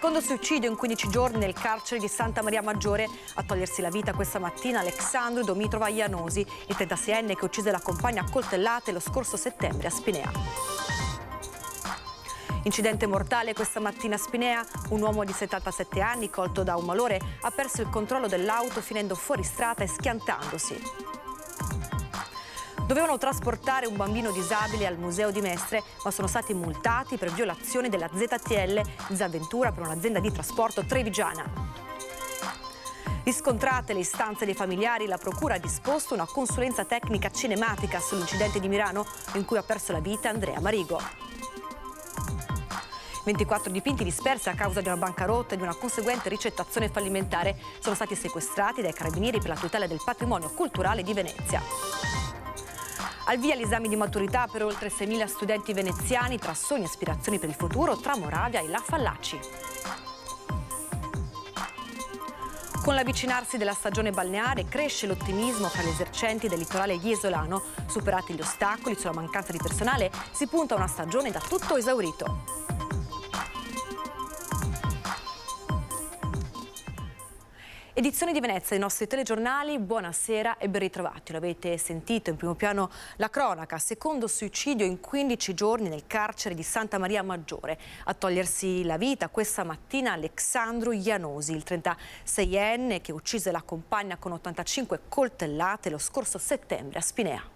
Secondo suicidio in 15 giorni nel carcere di Santa Maria Maggiore. A togliersi la vita questa mattina Alexandru Domitrova Ianosi, il 36enne che uccise la compagna a coltellate lo scorso settembre a Spinea. Incidente mortale questa mattina a Spinea. Un uomo di 77 anni, colto da un malore, ha perso il controllo dell'auto finendo fuori strada e schiantandosi. Dovevano trasportare un bambino disabile al museo di Mestre, ma sono stati multati per violazione della ZTL, disavventura per un'azienda di trasporto trevigiana. Riscontrate le istanze dei familiari, la procura ha disposto una consulenza tecnica cinematica sull'incidente di Mirano in cui ha perso la vita Andrea Marigo. 24 dipinti dispersi a causa di una bancarotta e di una conseguente ricettazione fallimentare sono stati sequestrati dai carabinieri per la tutela del patrimonio culturale di Venezia. Al via gli esami di maturità per oltre 6.000 studenti veneziani tra sogni e aspirazioni per il futuro tra Moravia e La Fallaci. Con l'avvicinarsi della stagione balneare cresce l'ottimismo fra gli esercenti del litorale isolano. Superati gli ostacoli sulla mancanza di personale, si punta a una stagione da tutto esaurito. Edizione di Venezia dei nostri telegiornali, buonasera e ben ritrovati. Lo avete sentito in primo piano la cronaca, secondo suicidio in 15 giorni nel carcere di Santa Maria Maggiore. A togliersi la vita questa mattina Alexandru Ianosi, il 36enne che uccise la compagna con 85 coltellate lo scorso settembre a Spinea.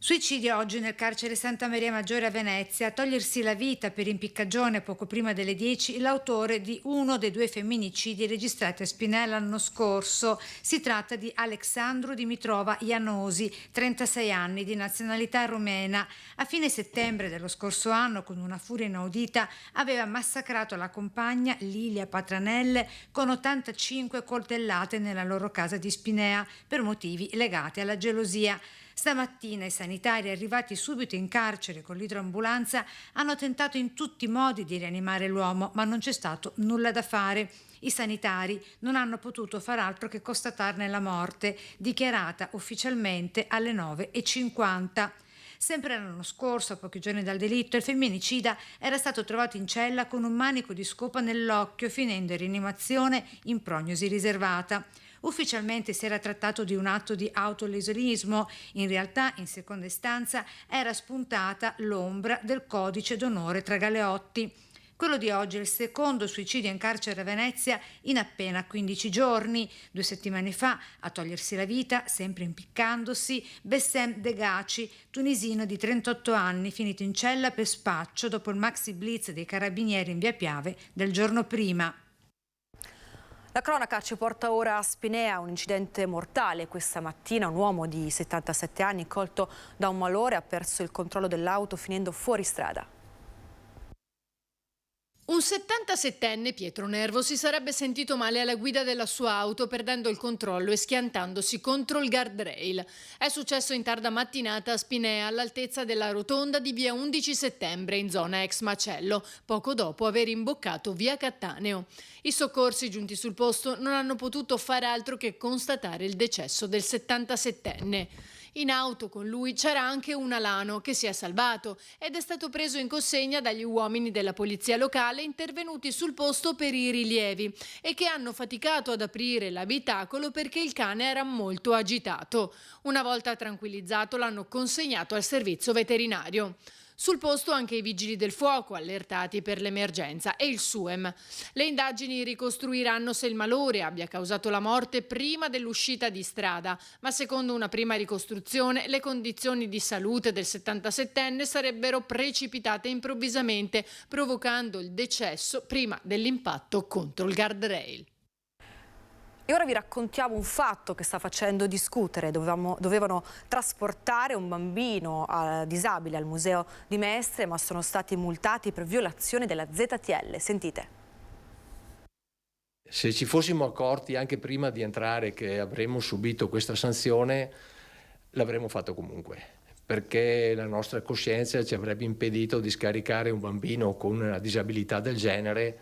Suicidio oggi nel carcere Santa Maria Maggiore a Venezia. A togliersi la vita per impiccagione poco prima delle 10 l'autore di uno dei 2 femminicidi registrati a Spinea l'anno scorso. Si tratta di Alexandru Domitrova Ianosi, 36 anni, di nazionalità rumena. A fine settembre dello scorso anno, con una furia inaudita, aveva massacrato la compagna Lilia Patranelle con 85 coltellate nella loro casa di Spinea per motivi legati alla gelosia. Stamattina i sanitari, arrivati subito in carcere con l'idroambulanza, hanno tentato in tutti i modi di rianimare l'uomo, ma non c'è stato nulla da fare. I sanitari non hanno potuto far altro che constatarne la morte, dichiarata ufficialmente alle 9:50. Sempre l'anno scorso, a pochi giorni dal delitto, il femminicida era stato trovato in cella con un manico di scopa nell'occhio, finendo in rianimazione in prognosi riservata. Ufficialmente si era trattato di un atto di autolesionismo, in realtà in seconda istanza era spuntata l'ombra del codice d'onore tra galeotti. Quello di oggi è il secondo suicidio in carcere a Venezia in appena 15 giorni. 2 settimane fa, a togliersi la vita, sempre impiccandosi, Bessem Degaci, tunisino di 38 anni, finito in cella per spaccio dopo il maxi blitz dei carabinieri in via Piave del giorno prima. La cronaca ci porta ora a Spinea, un incidente mortale questa mattina. Un uomo di 77 anni colto da un malore ha perso il controllo dell'auto finendo fuori strada. Un 77enne, Pietro Nervo, si sarebbe sentito male alla guida della sua auto perdendo il controllo e schiantandosi contro il guardrail. È successo in tarda mattinata a Spinea, all'altezza della rotonda di via 11 settembre, in zona ex Macello, poco dopo aver imboccato via Cattaneo. I soccorsi giunti sul posto non hanno potuto fare altro che constatare il decesso del 77enne. In auto con lui c'era anche un alano che si è salvato ed è stato preso in consegna dagli uomini della polizia locale intervenuti sul posto per i rilievi e che hanno faticato ad aprire l'abitacolo perché il cane era molto agitato. Una volta tranquillizzato l'hanno consegnato al servizio veterinario. Sul posto anche i vigili del fuoco allertati per l'emergenza e il SUEM. Le indagini ricostruiranno se il malore abbia causato la morte prima dell'uscita di strada, ma secondo una prima ricostruzione le condizioni di salute del 77enne sarebbero precipitate improvvisamente, provocando il decesso prima dell'impatto contro il guardrail. E ora vi raccontiamo un fatto che sta facendo discutere. Dovevano trasportare un bambino disabile al museo di Mestre, ma sono stati multati per violazione della ZTL. Sentite. Se ci fossimo accorti anche prima di entrare che avremmo subito questa sanzione, l'avremmo fatto comunque, perché la nostra coscienza ci avrebbe impedito di scaricare un bambino con una disabilità del genere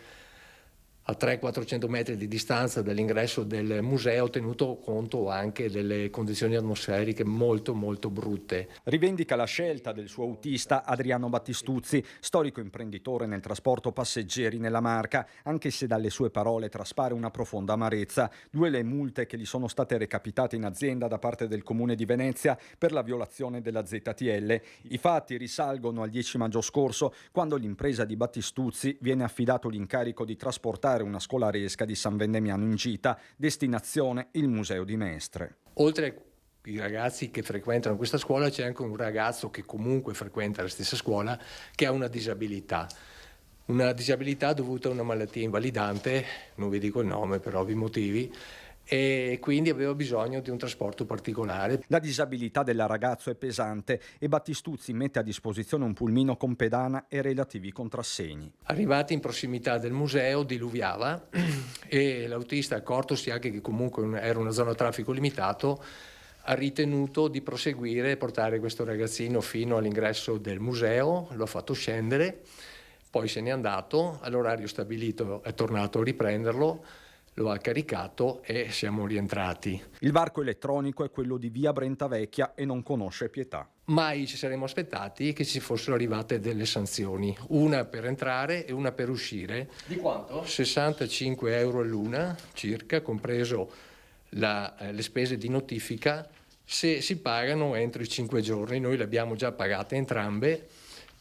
a 300-400 metri di distanza dall'ingresso del museo, tenuto conto anche delle condizioni atmosferiche molto molto brutte. Rivendica la scelta del suo autista Adriano Battistuzzi, storico imprenditore nel trasporto passeggeri nella Marca, anche se dalle sue parole traspare una profonda amarezza. 2 le multe che gli sono state recapitate in azienda da parte del Comune di Venezia per la violazione della ZTL. I fatti risalgono al 10 maggio scorso, quando l'impresa di Battistuzzi viene affidato l'incarico di trasportare una scolaresca di San Vendemiano in gita, destinazione il Museo di Mestre. Oltre ai ragazzi che frequentano questa scuola c'è anche un ragazzo che comunque frequenta la stessa scuola che ha una disabilità dovuta a una malattia invalidante, non vi dico il nome per ovvi motivi, e quindi aveva bisogno di un trasporto particolare. La disabilità del ragazzo è pesante e Battistuzzi mette a disposizione un pulmino con pedana e relativi contrassegni. Arrivati in prossimità del museo diluviava e l'autista, accortosi anche che comunque era una zona a traffico limitato, ha ritenuto di proseguire e portare questo ragazzino fino all'ingresso del museo, lo ha fatto scendere, poi se n'è andato, all'orario stabilito è tornato a riprenderlo, lo ha caricato e siamo rientrati. Il varco elettronico è quello di via Brentavecchia e non conosce pietà. Mai ci saremmo aspettati che ci fossero arrivate delle sanzioni, una per entrare e una per uscire. Di quanto? 65 euro l'una circa, compreso le spese di notifica, se si pagano entro i 5 giorni. Noi le abbiamo già pagate entrambe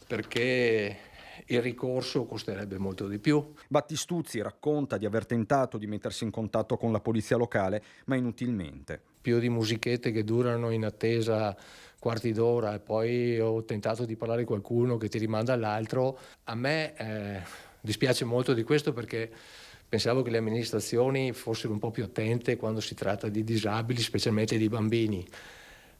perché il ricorso costerebbe molto di più. Battistuzzi racconta di aver tentato di mettersi in contatto con la polizia locale, ma inutilmente. Più di musichette che durano in attesa quarti d'ora e poi ho tentato di parlare con qualcuno che ti rimanda all'altro. A me dispiace molto di questo perché pensavo che le amministrazioni fossero un po' più attente quando si tratta di disabili, specialmente di bambini.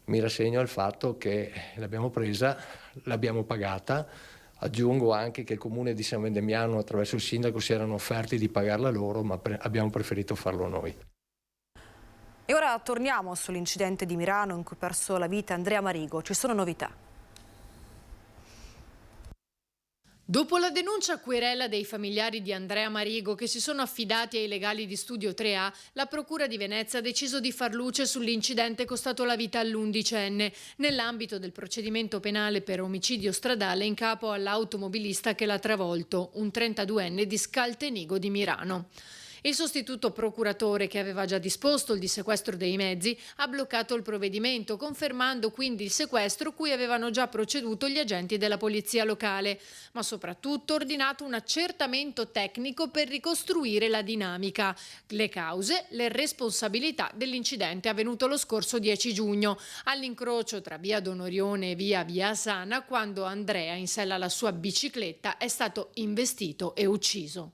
Mi rassegno al fatto che l'abbiamo presa, l'abbiamo pagata. Aggiungo anche che il Comune di San Vendemiano attraverso il sindaco si erano offerti di pagarla loro, ma abbiamo preferito farlo noi. E ora torniamo sull'incidente di Mirano in cui ha perso la vita Andrea Marigo. Ci sono novità. Dopo la denuncia a querela dei familiari di Andrea Marigo che si sono affidati ai legali di Studio 3A, la Procura di Venezia ha deciso di far luce sull'incidente costato la vita all'11enne nell'ambito del procedimento penale per omicidio stradale in capo all'automobilista che l'ha travolto, un 32enne di Scaltenigo di Mirano. Il sostituto procuratore, che aveva già disposto il dissequestro dei mezzi, ha bloccato il provvedimento, confermando quindi il sequestro cui avevano già proceduto gli agenti della polizia locale, ma soprattutto ordinato un accertamento tecnico per ricostruire la dinamica, le cause, le responsabilità dell'incidente avvenuto lo scorso 10 giugno, all'incrocio tra via Donorione e via Asana, quando Andrea, in sella alla sua bicicletta, è stato investito e ucciso.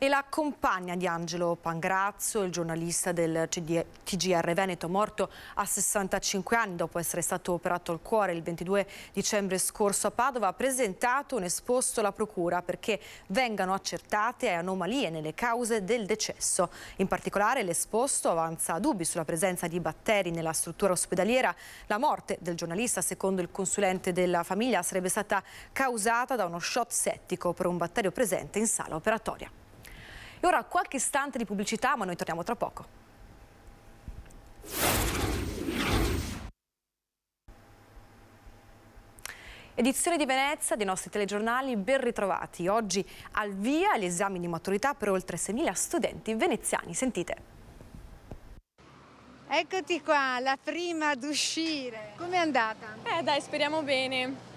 E la compagna di Angelo Pangrazzo, il giornalista del TGR Veneto, morto a 65 anni dopo essere stato operato al cuore il 22 dicembre scorso a Padova, ha presentato un esposto alla Procura perché vengano accertate anomalie nelle cause del decesso. In particolare l'esposto avanza dubbi sulla presenza di batteri nella struttura ospedaliera. La morte del giornalista, secondo il consulente della famiglia, sarebbe stata causata da uno shot settico per un batterio presente in sala operatoria. E ora qualche istante di pubblicità, ma noi torniamo tra poco. Edizione di Venezia dei nostri telegiornali, ben ritrovati. Oggi al via gli esami di maturità per oltre 6.000 studenti veneziani. Sentite. Eccoti qua, la prima ad uscire. Com'è andata? Dai, speriamo bene.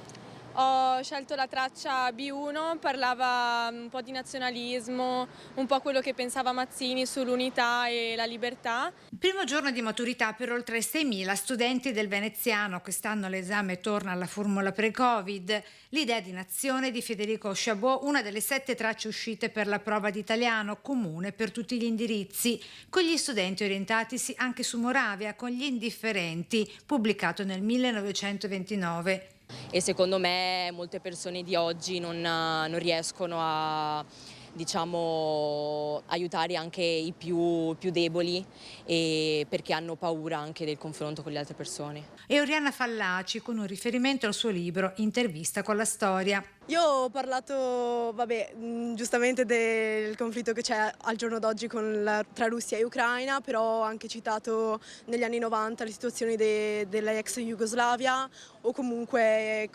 Ho scelto la traccia B1, parlava un po' di nazionalismo, un po' quello che pensava Mazzini sull'unità e la libertà. Il primo giorno di maturità per oltre 6.000 studenti del veneziano. Quest'anno l'esame torna alla formula pre-Covid. L'idea di nazione di Federico Chabot, una delle 7 tracce uscite per la prova di italiano, comune per tutti gli indirizzi, con gli studenti orientatisi anche su Moravia, con gli indifferenti, pubblicato nel 1929. E secondo me molte persone di oggi non riescono a diciamo, aiutare anche i più deboli, e perché hanno paura anche del confronto con le altre persone. E Oriana Fallaci con un riferimento al suo libro Intervista con la storia. Io ho parlato, giustamente del conflitto che c'è al giorno d'oggi tra Russia e Ucraina, però ho anche citato negli anni 90 le situazioni della ex Jugoslavia o comunque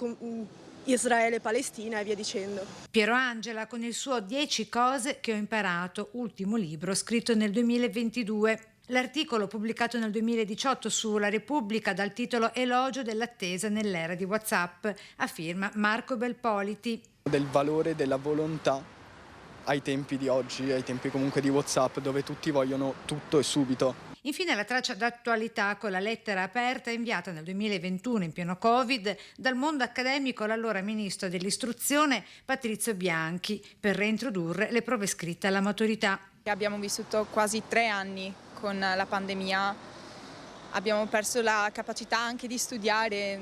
Israele, Palestina e via dicendo. Piero Angela con il suo 10 cose che ho imparato, ultimo libro scritto nel 2022. L'articolo pubblicato nel 2018 su La Repubblica dal titolo Elogio dell'attesa nell'era di WhatsApp, a firma Marco Belpoliti. Del valore della volontà ai tempi di oggi, ai tempi comunque di WhatsApp, dove tutti vogliono tutto e subito. Infine la traccia d'attualità con la lettera aperta inviata nel 2021 in pieno Covid dal mondo accademico all'allora ministro dell'istruzione Patrizio Bianchi per reintrodurre le prove scritte alla maturità. Abbiamo vissuto quasi 3 anni con la pandemia, abbiamo perso la capacità anche di studiare,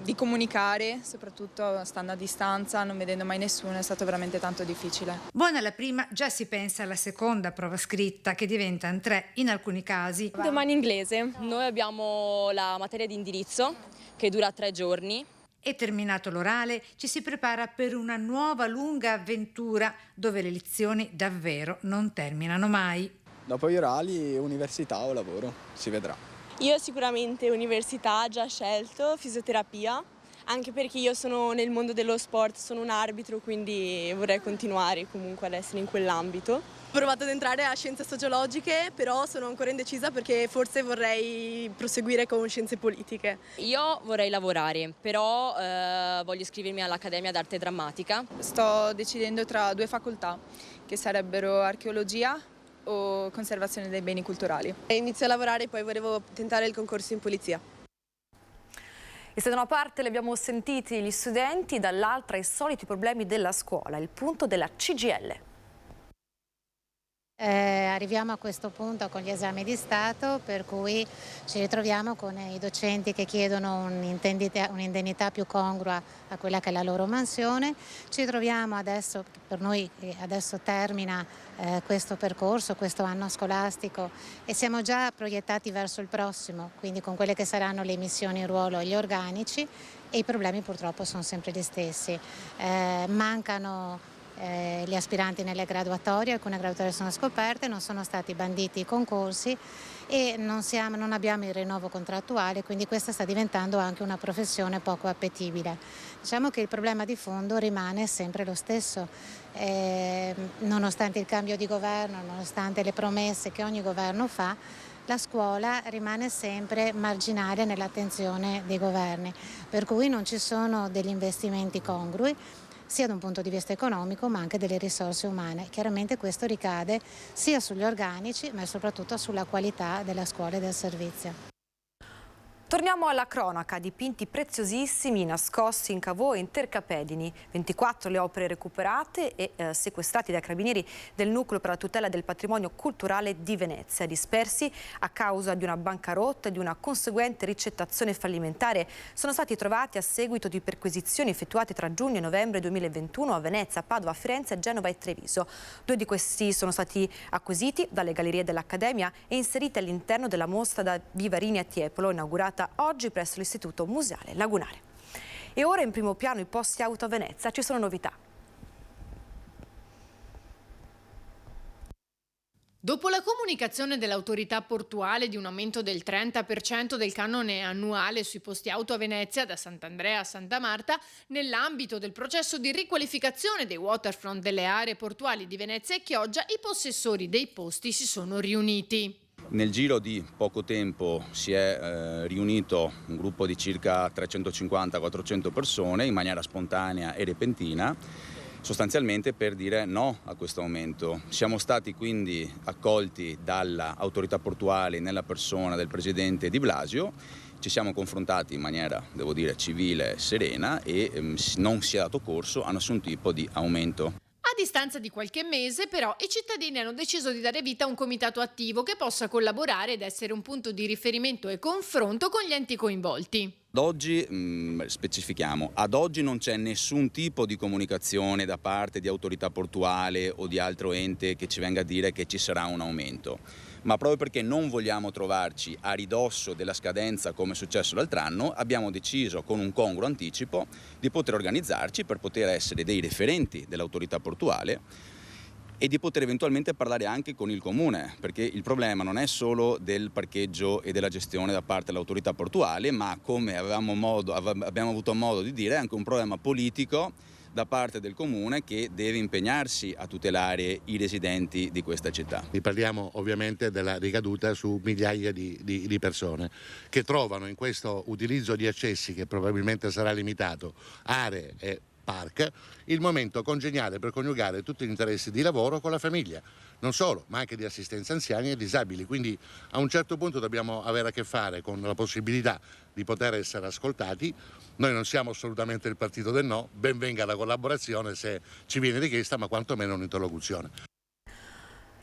di comunicare, soprattutto stando a distanza, non vedendo mai nessuno, è stato veramente tanto difficile. Buona la prima, già si pensa alla seconda prova scritta che diventano 3 in alcuni casi. Domani inglese. Noi abbiamo la materia di indirizzo che dura 3 giorni. E terminato l'orale ci si prepara per una nuova lunga avventura dove le lezioni davvero non terminano mai. Dopo gli orali, università o lavoro, si vedrà. Io sicuramente università, già scelto, fisioterapia, anche perché io sono nel mondo dello sport, sono un arbitro, quindi vorrei continuare comunque ad essere in quell'ambito. Ho provato ad entrare a scienze sociologiche, però sono ancora indecisa perché forse vorrei proseguire con scienze politiche. Io vorrei lavorare, però voglio iscrivermi all'Accademia d'Arte Drammatica. Sto decidendo tra 2 facoltà, che sarebbero archeologia o conservazione dei beni culturali. Inizio a lavorare e poi volevo tentare il concorso in polizia. E se da una parte li abbiamo sentiti gli studenti, dall'altra i soliti problemi della scuola, il punto della CGIL. Arriviamo a questo punto con gli esami di Stato, per cui ci ritroviamo con i docenti che chiedono un'indennità più congrua a quella che è la loro mansione. Ci troviamo adesso, per noi adesso termina questo percorso, questo anno scolastico, e siamo già proiettati verso il prossimo, quindi con quelle che saranno le missioni in ruolo e gli organici, e i problemi purtroppo sono sempre gli stessi. Mancano gli aspiranti nelle graduatorie, alcune graduatorie sono scoperte, non sono stati banditi i concorsi e non abbiamo il rinnovo contrattuale, quindi questa sta diventando anche una professione poco appetibile. Diciamo che il problema di fondo rimane sempre lo stesso, nonostante il cambio di governo, nonostante le promesse che ogni governo fa, la scuola rimane sempre marginale nell'attenzione dei governi, per cui non ci sono degli investimenti congrui, sia da un punto di vista economico ma anche delle risorse umane. Chiaramente questo ricade sia sugli organici ma soprattutto sulla qualità della scuola e del servizio. Torniamo alla cronaca, dipinti preziosissimi nascosti in cavò e intercapedini, 24 le opere recuperate e sequestrati dai carabinieri del Nucleo per la tutela del patrimonio culturale di Venezia, dispersi a causa di una bancarotta e di una conseguente ricettazione fallimentare. Sono stati trovati a seguito di perquisizioni effettuate tra giugno e novembre 2021 a Venezia, Padova, Firenze, Genova e Treviso. 2 di questi sono stati acquisiti dalle gallerie dell'Accademia e inseriti all'interno della mostra da Vivarini a Tiepolo, inaugurata oggi presso l'Istituto Museale Lagunare. E ora in primo piano i posti auto a Venezia, ci sono novità. Dopo la comunicazione dell'autorità portuale di un aumento del 30% del canone annuale sui posti auto a Venezia da Sant'Andrea a Santa Marta, nell'ambito del processo di riqualificazione dei waterfront delle aree portuali di Venezia e Chioggia, i possessori dei posti si sono riuniti. Nel giro di poco tempo si è riunito un gruppo di circa 350-400 persone in maniera spontanea e repentina, sostanzialmente per dire no a questo aumento. Siamo stati quindi accolti dall'autorità portuale nella persona del presidente Di Blasio, ci siamo confrontati in maniera, devo dire, civile e serena e non si è dato corso a nessun tipo di aumento. A distanza di qualche mese, però, i cittadini hanno deciso di dare vita a un comitato attivo che possa collaborare ed essere un punto di riferimento e confronto con gli enti coinvolti. Ad oggi, specifichiamo, ad oggi non c'è nessun tipo di comunicazione da parte di autorità portuale o di altro ente che ci venga a dire che ci sarà un aumento, ma proprio perché non vogliamo trovarci a ridosso della scadenza come è successo l'altro anno, abbiamo deciso con un congruo anticipo di poter organizzarci per poter essere dei referenti dell'autorità portuale e di poter eventualmente parlare anche con il comune, perché il problema non è solo del parcheggio e della gestione da parte dell'autorità portuale, ma come abbiamo avuto modo di dire, è anche un problema politico da parte del comune che deve impegnarsi a tutelare i residenti di questa città. Parliamo ovviamente della ricaduta su migliaia di persone che trovano in questo utilizzo di accessi, che probabilmente sarà limitato, aree e park, il momento congeniale per coniugare tutti gli interessi di lavoro con la famiglia, non solo, ma anche di assistenza anziani e disabili. Quindi a un certo punto dobbiamo avere a che fare con la possibilità di poter essere ascoltati. Noi non siamo assolutamente il partito del no, ben venga la collaborazione se ci viene richiesta, ma quantomeno un'interlocuzione.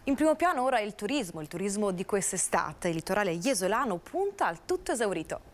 In primo piano ora il turismo di quest'estate. Il litorale iesolano punta al tutto esaurito.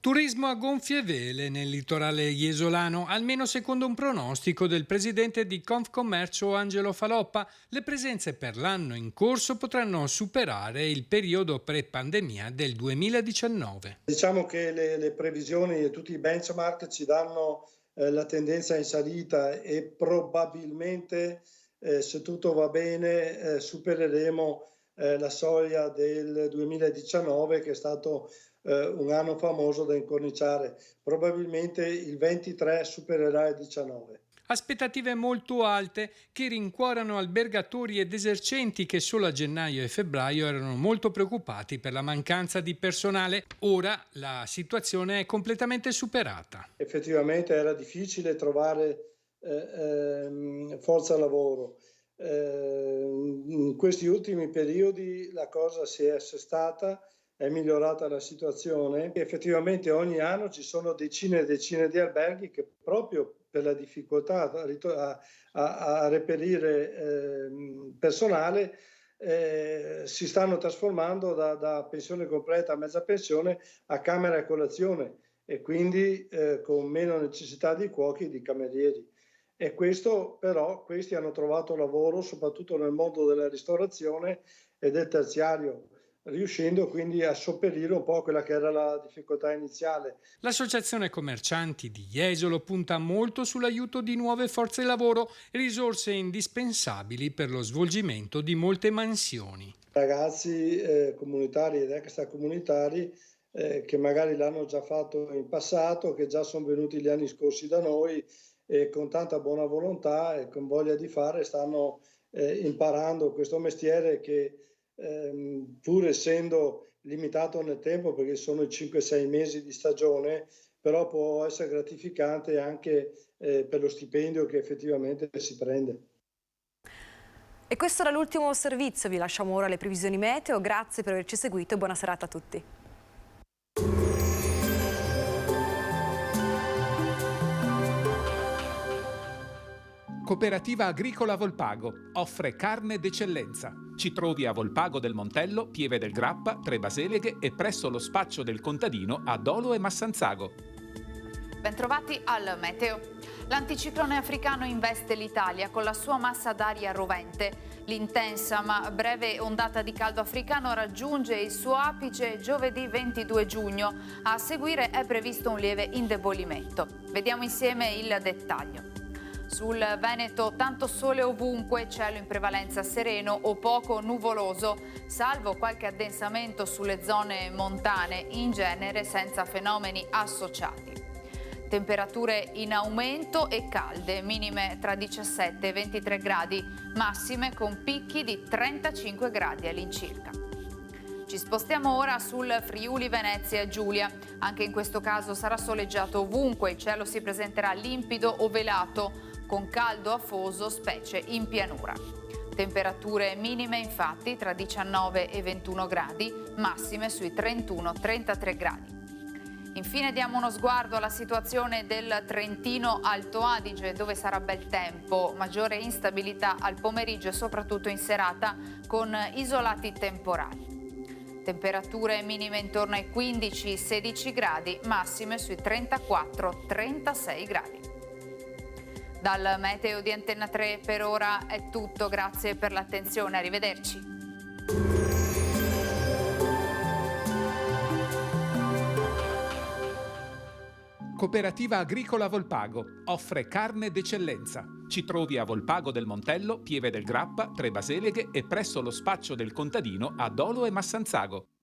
Turismo a gonfie vele nel litorale iesolano, almeno secondo un pronostico del presidente di Confcommercio Angelo Faloppa. Le presenze per l'anno in corso potranno superare il periodo pre-pandemia del 2019. Diciamo che le previsioni e tutti i benchmark ci danno la tendenza in salita e probabilmente, se tutto va bene, supereremo la soglia del 2019, che è stato un anno famoso da incorniciare. Probabilmente il 23 supererà il 19. Aspettative molto alte che rincuorano albergatori ed esercenti che solo a gennaio e febbraio erano molto preoccupati per la mancanza di personale. Ora la situazione è completamente superata. Effettivamente era difficile trovare forza lavoro. In questi ultimi periodi la cosa si è assestata, è migliorata la situazione. Effettivamente ogni anno ci sono decine e decine di alberghi che proprio per la difficoltà a reperire personale si stanno trasformando da pensione completa a mezza pensione a camera e colazione, e quindi con meno necessità di cuochi e di camerieri. E questi hanno trovato lavoro soprattutto nel mondo della ristorazione e del terziario, riuscendo quindi a sopperire un po' quella che era la difficoltà iniziale. L'associazione commercianti di Jesolo punta molto sull'aiuto di nuove forze lavoro, risorse indispensabili per lo svolgimento di molte mansioni. Ragazzi comunitari ed extracomunitari che magari l'hanno già fatto in passato, che già sono venuti gli anni scorsi da noi e con tanta buona volontà e con voglia di fare stanno imparando questo mestiere che pur essendo limitato nel tempo, perché sono i 5-6 mesi di stagione, però può essere gratificante anche per lo stipendio che effettivamente si prende. E questo era l'ultimo servizio, vi lasciamo ora le previsioni meteo, grazie per averci seguito e buona serata a tutti. Cooperativa Agricola Volpago offre carne d'eccellenza. Ci trovi a Volpago del Montello, Pieve del Grappa, Tre Baseleghe e presso lo spaccio del contadino a Dolo e Massanzago. Bentrovati al meteo. L'anticiclone africano investe l'Italia con la sua massa d'aria rovente. L'intensa ma breve ondata di caldo africano raggiunge il suo apice giovedì 22 giugno. A seguire è previsto un lieve indebolimento. Vediamo insieme il dettaglio. Sul Veneto tanto sole ovunque, cielo in prevalenza sereno o poco nuvoloso, salvo qualche addensamento sulle zone montane, in genere senza fenomeni associati. Temperature in aumento e calde, minime tra 17 e 23 gradi, massime con picchi di 35 gradi all'incirca. Ci spostiamo ora sul Friuli Venezia Giulia. Anche in questo caso sarà soleggiato ovunque, il cielo si presenterà limpido o velato, con caldo afoso, specie in pianura. Temperature minime infatti tra 19 e 21 gradi, massime sui 31-33 gradi. Infine diamo uno sguardo alla situazione del Trentino Alto Adige, dove sarà bel tempo, maggiore instabilità al pomeriggio e soprattutto in serata con isolati temporali. Temperature minime intorno ai 15-16 gradi, massime sui 34-36 gradi. Dal meteo di Antenna 3 per ora è tutto, grazie per l'attenzione, arrivederci. Cooperativa Agricola Volpago offre carne d'eccellenza. Ci trovi a Volpago del Montello, Pieve del Grappa, Tre Baseleghe e presso lo spaccio del contadino a Dolo e Massanzago.